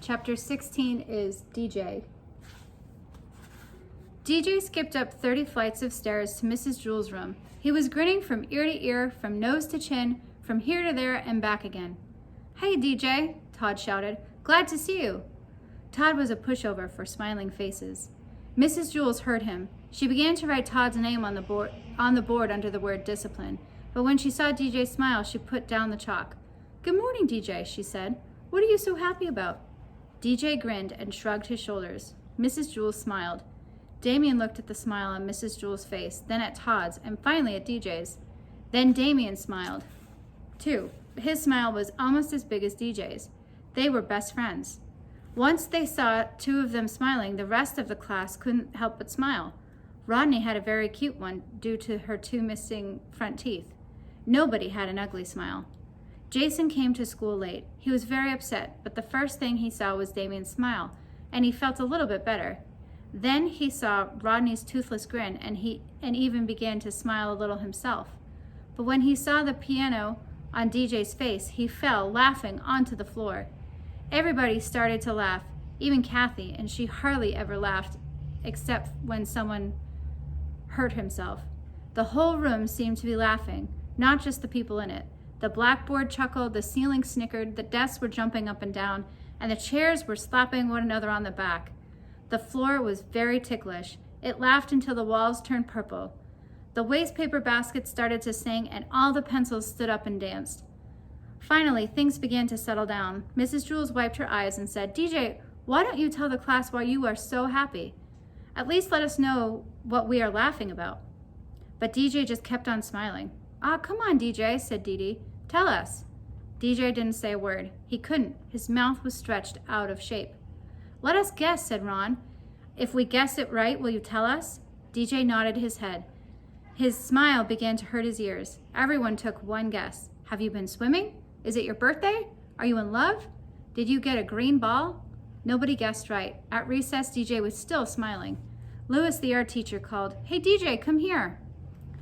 Chapter 16 is DJ. DJ skipped up 30 flights of stairs to Mrs. Jewell's room. He was grinning from ear to ear, from nose to chin, from here to there and back again. "Hey, DJ," Todd shouted. "Glad to see you." Todd was a pushover for smiling faces. Mrs. Jewell heard him. She began to write Todd's name on the board under the word discipline, but when she saw DJ smile, she put down the chalk. "Good morning, DJ," she said. "What are you so happy about?" DJ grinned and shrugged his shoulders. Mrs. Jewell smiled. Damien looked at the smile on Mrs. Jewell's face, then at Todd's, and finally at DJ's. Then Damien smiled, too. His smile was almost as big as DJ's. They were best friends. Once they saw two of them smiling, the rest of the class couldn't help but smile. Rodney had a very cute one due to her two missing front teeth. Nobody had an ugly smile. Jason came to school late. He was very upset, but the first thing he saw was Damien's smile, and he felt a little bit better. Then he saw Rodney's toothless grin, and even began to smile a little himself. But when he saw the piano on DJ's face, he fell, laughing, onto the floor. Everybody started to laugh, even Kathy, and she hardly ever laughed except when someone hurt himself. The whole room seemed to be laughing, not just the people in it. The blackboard chuckled, the ceiling snickered, the desks were jumping up and down, and the chairs were slapping one another on the back. The floor was very ticklish. It laughed until the walls turned purple. The wastepaper baskets started to sing, and all the pencils stood up and danced. Finally, things began to settle down. Mrs. Jewell wiped her eyes and said, "DJ, why don't you tell the class why you are so happy? At least let us know what we are laughing about." But DJ just kept on smiling. "Come on, DJ," said Dee Dee. "Tell us." DJ didn't say a word. He couldn't. His mouth was stretched out of shape. "Let us guess," said Ron. "If we guess it right, will you tell us?" DJ nodded his head. His smile began to hurt his ears. Everyone took one guess. "Have you been swimming? Is it your birthday? Are you in love? Did you get a green ball?" Nobody guessed right. At recess, DJ was still smiling. Lewis, the art teacher, called, "Hey, DJ, come here."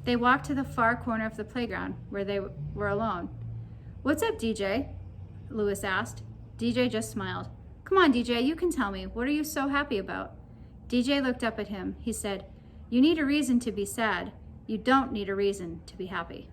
They walked to the far corner of the playground, where they were alone. "What's up, DJ?" Lewis asked. DJ just smiled. "Come on, DJ, you can tell me. What are you so happy about?" DJ looked up at him. He said, "You need a reason to be sad. You don't need a reason to be happy."